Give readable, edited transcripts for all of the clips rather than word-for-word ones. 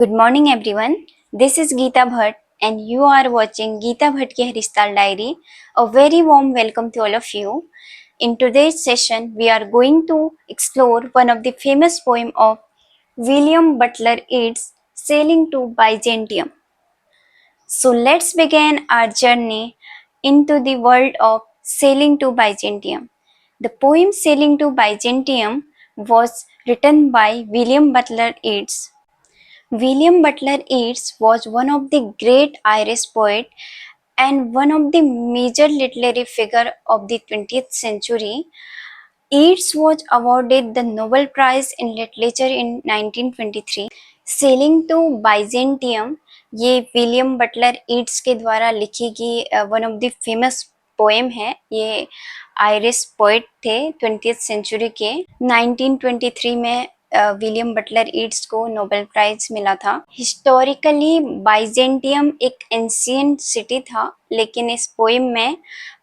Good morning everyone. This is Geeta Bhatt and you are watching Geeta Bhatt Ki Haristal Diary. A very warm welcome to all of you. In today's session, we are going to explore one of the famous poem of William Butler Yeats, Sailing to Byzantium. So let's begin our journey into the world of Sailing to Byzantium. The poem Sailing to Byzantium was written by William Butler Yeats. William Butler Yeats was one of the great Irish poets and one of the major literary figures of the 20th century. Yeats was awarded the Nobel Prize in Literature in 1923. Sailing to Byzantium ये William Butler Yeats के द्वारा लिखी गई one of the famous poem है। ये Irish poet थे 20th century के। 1923 में विलियम बटलर ईट्स को नोबेल प्राइज मिला था। हिस्टोरिकली बाइजेंटियम एक एंशिएंट सिटी था, लेकिन इस पोएम में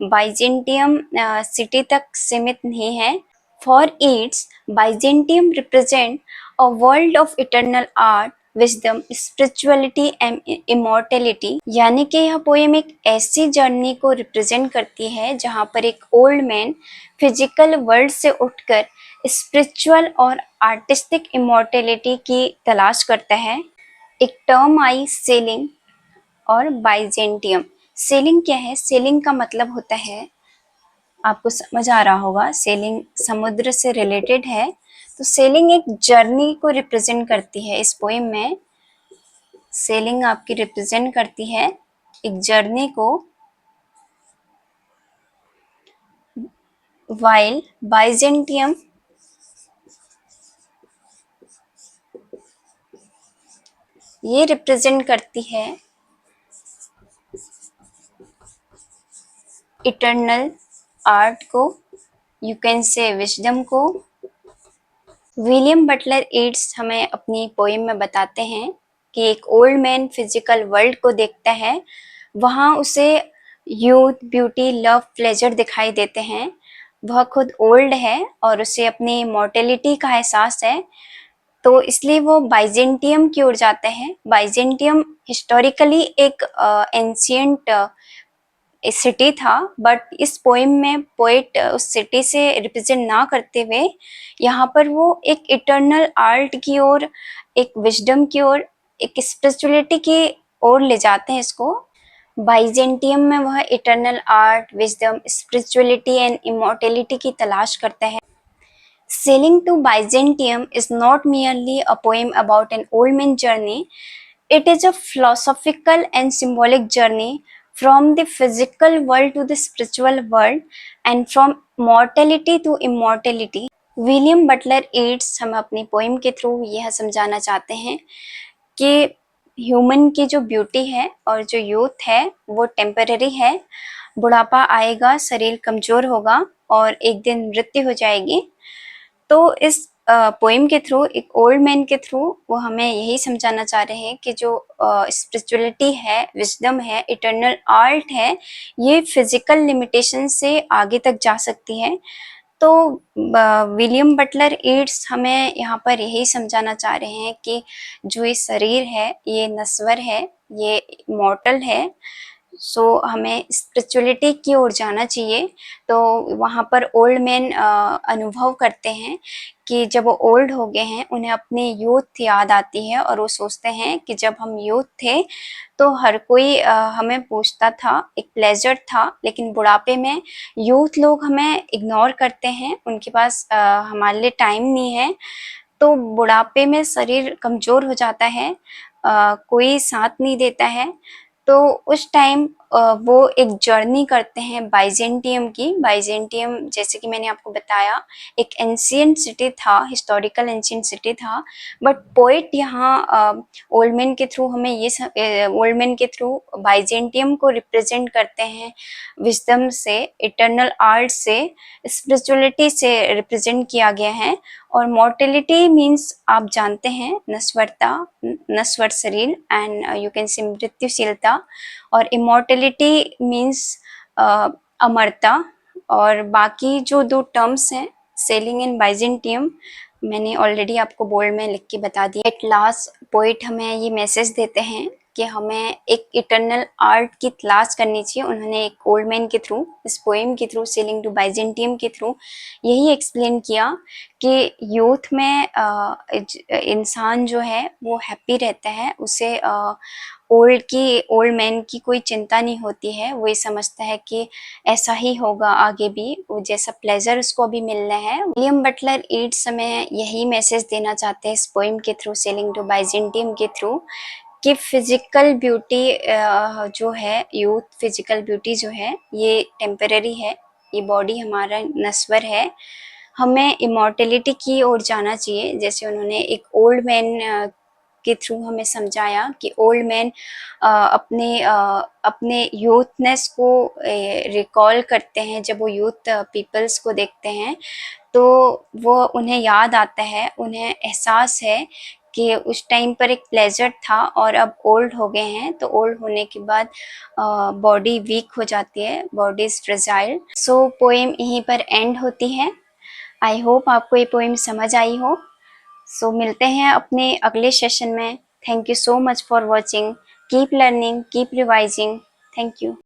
बाइजेंटियम सिटी तक सीमित नहीं है। For Yeats Byzantium represent a world of eternal art, wisdom, spirituality and immortality। यानी कि यह पोएम एक ऐसी जर्नी को रिप्रेजेंट करती है जहाँ पर एक ओल्ड मैन फिजिकल वर्ल्ड से उठकर स्पिरिचुअल और आर्टिस्टिक इमोर्टेलिटी की तलाश करता है। एक टर्म आई सेलिंग और बाइजेंटियम। सेलिंग क्या है? सेलिंग का मतलब होता है, आपको समझ आ रहा होगा, सेलिंग समुद्र से रिलेटेड है। तो सेलिंग एक जर्नी को रिप्रेजेंट करती है। इस पोएम में सेलिंग आपकी रिप्रेजेंट करती है एक जर्नी को, वाइल बाइजेंटियम ये रिप्रेजेंट करती है इटर्नल आर्ट को, यू कैन से विजडम को। विलियम बटलर ईट्स हमें अपनी पोएम में बताते हैं कि एक ओल्ड मैन फिजिकल वर्ल्ड को देखता है, वहाँ उसे यूथ, ब्यूटी, लव, प्लेजर दिखाई देते हैं। वह खुद ओल्ड है और उसे अपनी मॉर्टेलिटी का एहसास है, तो इसलिए वो बाइजेंटियम की ओर जाता है। बाइजेंटियम हिस्टोरिकली एक एंशिएंट सिटी था, बट इस पोएम में पोएट उस सिटी से रिप्रेजेंट ना करते हुए यहाँ पर वो एक इटर्नल आर्ट की ओर, एक विजडम की ओर, एक स्पिरिचुअलिटी की ओर ले जाते हैं इसको। बाइजेंटियम में वह eternal art, wisdom, spirituality and immortality की तलाश करता है। Sailing to Byzantium is not merely a poem about an old man's journey, it is a philosophical and symbolic journey from the physical world to the spiritual world and from mortality to immortality। William Butler Yeats हमें अपनी poem के through यह समझाना चाहते हैं कि human की जो ब्यूटी है और जो यूथ है वो टेम्पररी है। बुढ़ापा आएगा, शरीर कमजोर होगा और एक दिन मृत्यु हो जाएगी। तो इस पोएम के थ्रू, एक ओल्ड मैन के थ्रू, वो हमें यही समझाना चाह रहे हैं कि जो स्पिरिचुअलिटी है, विजडम है, इटर्नल आर्ट है, ये फिजिकल लिमिटेशन से आगे तक जा सकती है। तो विलियम बटलर ईट्स हमें यहाँ पर यही समझाना चाह रहे हैं कि जो ये शरीर है ये नश्वर है, ये मॉर्टल है। सो हमें स्पिरिचुअलिटी की ओर जाना चाहिए। तो वहाँ पर ओल्ड मैन अनुभव करते हैं कि जब वो ओल्ड हो गए हैं, उन्हें अपनी यूथ याद आती है और वो सोचते हैं कि जब हम यूथ थे तो हर कोई हमें पूछता था, एक प्लेजर था, लेकिन बुढ़ापे में यूथ लोग हमें इग्नोर करते हैं, उनके पास हमारे लिए टाइम नहीं है। तो बुढ़ापे में शरीर कमजोर हो जाता है, कोई साथ नहीं देता है। तो उस टाइम वो एक जर्नी करते हैं बाइजेंटियम की। बाइजेंटियम, जैसे कि मैंने आपको बताया, एक एंशिएंट सिटी था, हिस्टोरिकल एंशिएंट सिटी था। बट पोएट यहाँ ओल्ड मैन के थ्रू हमें ये ओल्ड मैन के थ्रू बाइजेंटियम को रिप्रेजेंट करते हैं, विजडम से, इटर्नल आर्ट से, स्पिरिचुअलिटी से रिप्रेजेंट किया गया है। और मॉर्टेलिटी मीन्स आप जानते हैं, नश्वरता, नश्वर शरीर, एंड यू कैन से मृत्युशीलता। और इमॉर्टेलिटी मीन्स अमरता। और बाकी जो दो टर्म्स हैं, सेलिंग एंड बाइजेंटियम, मैंने ऑलरेडी आपको बोर्ड में लिख के बता दिया। एट लास्ट पोइट हमें ये मैसेज देते हैं कि हमें एक इटर्नल आर्ट की तलाश करनी चाहिए। उन्होंने एक ओल्ड मैन के थ्रू, इस पोएम के थ्रू, सेलिंग टू बाइजेंटियम के थ्रू यही एक्सप्लेन किया कि यूथ में इंसान जो है वो हैप्पी रहता है, उसे ओल्ड मैन की कोई चिंता नहीं होती है। वो ये समझता है कि ऐसा ही होगा आगे भी, वो जैसा प्लेजर उसको अभी मिलना है। विलियम बटलर ईट्स हमें यही मैसेज देना चाहते हैं इस पोएम के थ्रू, सेलिंग टू बाइजेंटियम के थ्रू, कि फिजिकल ब्यूटी जो है, यूथ फिजिकल ब्यूटी जो है ये टेम्पररी है, ये बॉडी हमारा नश्वर है, हमें इमॉर्टेलिटी की ओर जाना चाहिए। जैसे उन्होंने एक ओल्ड मैन के थ्रू हमें समझाया कि ओल्ड मैन अपने यूथनेस को रिकॉल करते हैं। जब वो यूथ पीपल्स को देखते हैं तो वो उन्हें याद आता है, उन्हें एहसास है कि उस टाइम पर एक प्लेजर था और अब ओल्ड हो गए हैं, तो ओल्ड होने के बाद बॉडी वीक हो जाती है, body is fragile. So poem यहीं पर एंड होती है। आई होप आपको ये पोएम समझ आई हो। सो मिलते हैं अपने अगले सेशन में। Thank you so much for watching. Keep learning, keep revising. Thank you.